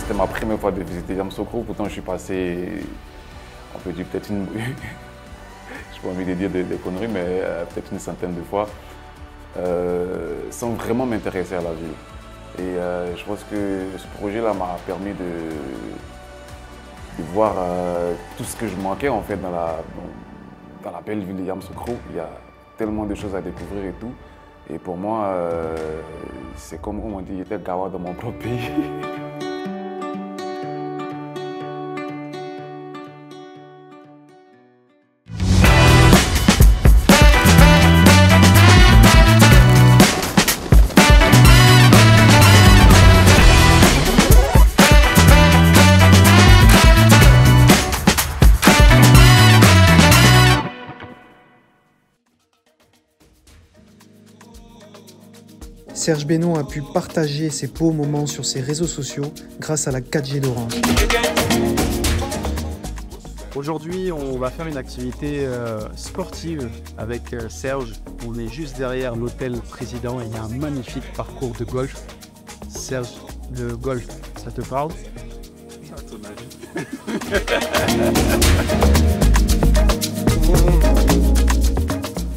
C'était ma première fois de visiter Yamoussoukro, pourtant je suis passé, on peut dire peut-être une, je n'ai pas envie de dire des conneries, mais peut-être une centaine de fois, sans vraiment m'intéresser à la ville. Et je pense que ce projet-là m'a permis de voir tout ce que je manquais en fait dans la belle ville de Yamoussoukro. Il y a tellement de choses à découvrir et tout. Et pour moi, c'est comme on dit, j'étais gawa dans mon propre pays. Serge Benoît a pu partager ses beaux moments sur ses réseaux sociaux grâce à la 4G d'Orange. Aujourd'hui, on va faire une activité sportive avec Serge. On est juste derrière l'hôtel Président et il y a un magnifique parcours de golf. Serge, le golf, ça te parle? À ton avis.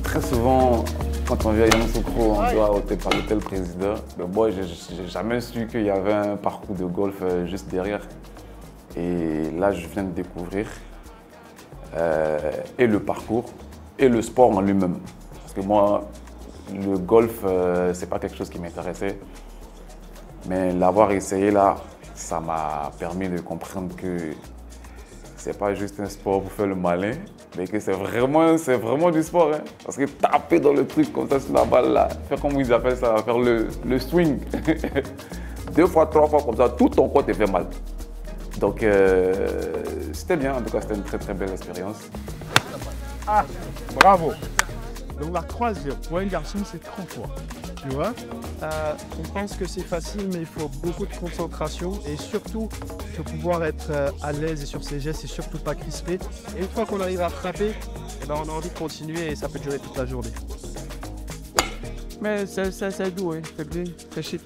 Très souvent, quand on vient à Yamoussoukro, on doit par l'hôtel Président. Mais moi, je n'ai jamais su qu'il y avait un parcours de golf juste derrière. Et là, je viens de découvrir et le parcours et le sport en lui-même. Parce que moi, le golf, c'est pas quelque chose qui m'intéressait. Mais l'avoir essayé là, ça m'a permis de comprendre que c'est pas juste un sport pour faire le malin, mais que c'est vraiment du sport. Hein. Parce que taper dans le truc comme ça sur la balle là, faire comme ils appellent ça, faire le swing. 2 fois, 3 fois comme ça, tout ton corps te fait mal. Donc c'était bien, en tout cas c'était une très belle expérience. Ah, bravo! Donc la croisière, pour un garçon, c'est 30 fois. Tu vois, on pense que c'est facile, mais il faut beaucoup de concentration et surtout, il faut pouvoir être à l'aise et sur ses gestes et surtout pas crispé. Et une fois qu'on arrive à frapper, eh ben, on a envie de continuer et ça peut durer toute la journée. Mais c'est doux, hein. C'est chic.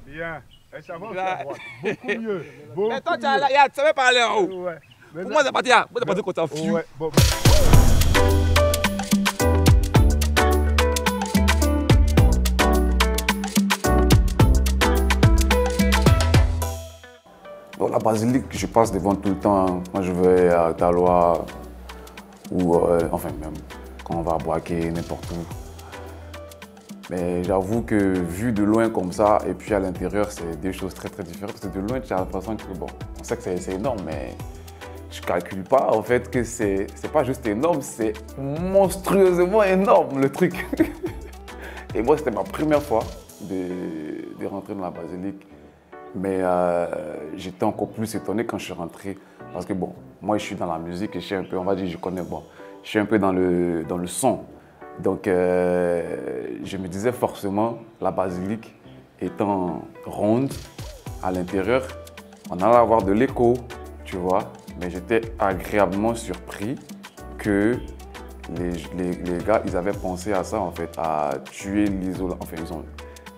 Bien. Et ça va à droite. Beaucoup mieux. Beaucoup mais toi, tu mieux. savais parler en haut. Ouais. Pour moi, c'est parti là. Moi, c'est parti quand t'as Ouais. Bon. Dans la basilique, je passe devant tout le temps quand je vais à Taloa ou enfin même quand on va à Boaké, n'importe où. Mais j'avoue que vu de loin comme ça et puis à l'intérieur, c'est des choses très différentes. Parce que de loin, tu as l'impression que bon, on sait que c'est énorme, mais je calcule pas en fait que c'est pas juste énorme, c'est monstrueusement énorme le truc. Et moi, c'était ma première fois de rentrer dans la basilique. Mais j'étais encore plus étonné quand je suis rentré. Parce que bon, moi je suis dans la musique et je suis un peu, on va dire, je connais, bon, je suis un peu dans le son. Donc je me disais forcément, la basilique étant ronde à l'intérieur, on allait avoir de l'écho, tu vois. Mais j'étais agréablement surpris que les gars, ils avaient pensé à ça en fait, à tuer l'isolement. Enfin,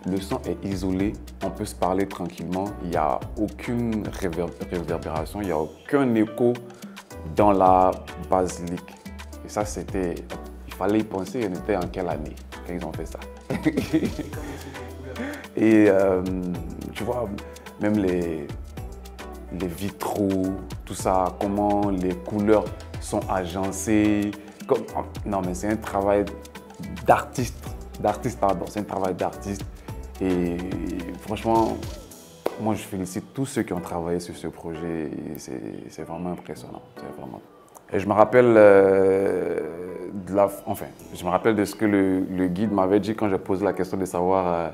le son est isolé, on peut se parler tranquillement, il n'y a aucune réverbération, il n'y a aucun écho dans la basilique. Et ça, c'était... Il fallait y penser, on était en quelle année quand ils ont fait ça. Et tu vois, même les vitraux, tout ça, comment les couleurs sont agencées. Non, mais c'est un travail d'artiste. Pardon, c'est un travail d'artiste. Et franchement, moi je félicite tous ceux qui ont travaillé sur ce projet. C'est vraiment impressionnant. Et je me rappelle enfin, je me rappelle de ce que le guide m'avait dit quand j'ai posé la question de savoir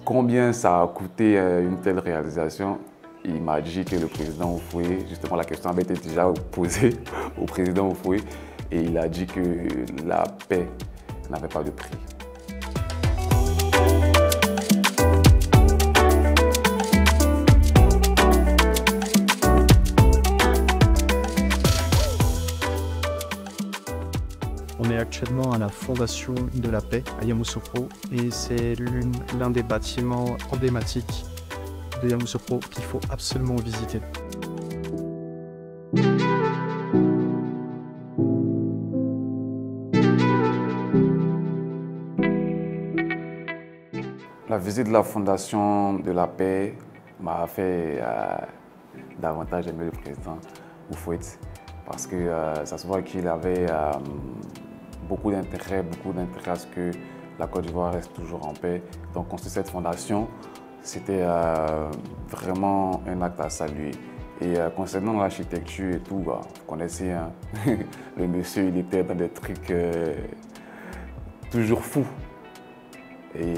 combien ça a coûté une telle réalisation. Il m'a dit que le président Houphouët, justement la question avait été déjà posée au président Houphouët, et il a dit que la paix n'avait pas de prix. On est actuellement à la Fondation de la Paix à Yamoussoukro et c'est l'un des bâtiments emblématiques de Yamoussoukro qu'il faut absolument visiter. La visite de la Fondation de la Paix m'a fait davantage aimer le président Houphouët parce que ça se voit qu'il avait beaucoup d'intérêt à ce que la Côte d'Ivoire reste toujours en paix. Donc construire cette fondation, c'était vraiment un acte à saluer. Et concernant l'architecture et tout, vous connaissez, hein, le monsieur, il était dans des trucs toujours fous. Et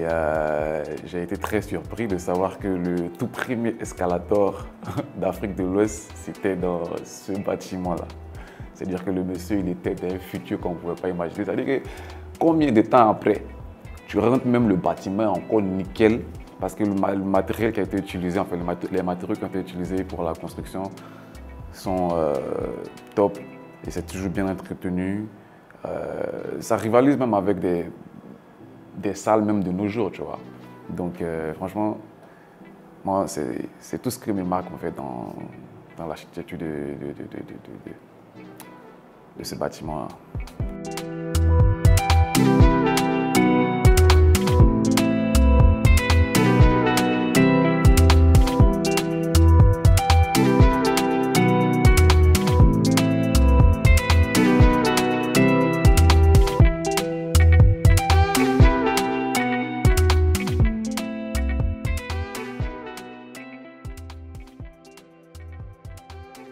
j'ai été très surpris de savoir que le tout premier escalator d'Afrique de l'Ouest, c'était dans ce bâtiment-là. C'est-à-dire que le monsieur, il était d'un futur qu'on ne pouvait pas imaginer. C'est-à-dire que combien de temps après, tu rentres même le bâtiment encore nickel, parce que le matériel qui a été utilisé, enfin les matériaux qui ont été utilisés pour la construction sont top et c'est toujours bien entretenu. Ça rivalise même avec des salles même de nos jours, tu vois. Donc franchement, moi, c'est tout ce que me marque en fait dans l'architecture de ce bâtiment-là.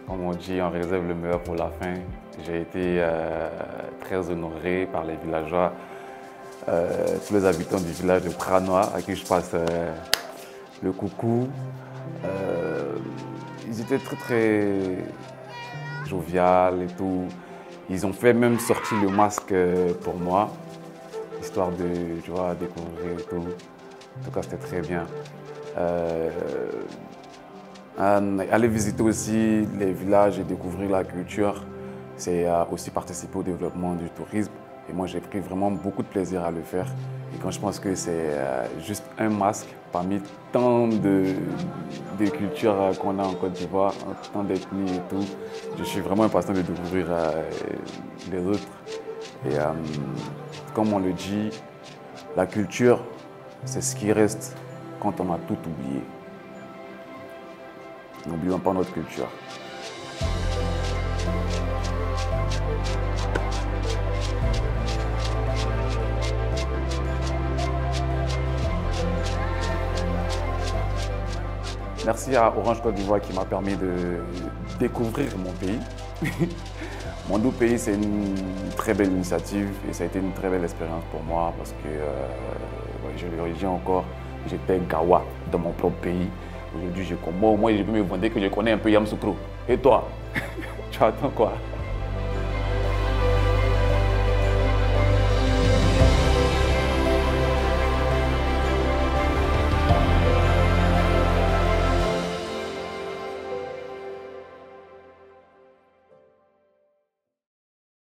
Comme on dit, on réserve le meilleur pour la fin. J'ai été très honoré par les villageois, tous les habitants du village de Pranois, à qui je passe le coucou. Ils étaient très jovial et tout. Ils ont fait même sortir le masque pour moi, histoire de, tu vois, découvrir et tout. En tout cas, c'était très bien. Aller visiter aussi les villages et découvrir la culture, c'est aussi participer au développement du tourisme. Et moi, j'ai pris vraiment beaucoup de plaisir à le faire. Et quand je pense que c'est juste un masque parmi tant de cultures qu'on a en Côte d'Ivoire, tant d'ethnies et tout, je suis vraiment impatient de découvrir les autres. Et comme on le dit, la culture, c'est ce qui reste quand on a tout oublié. N'oublions pas notre culture. Merci à Orange Côte d'Ivoire qui m'a permis de découvrir mon pays. Mon doux pays, c'est une très belle initiative et ça a été une très belle expérience pour moi parce que je le redis encore, j'étais Gawa dans mon propre pays. Aujourd'hui, moi, je peux me vanter que je connais un peu Yamoussoukro. Et toi, tu attends quoi?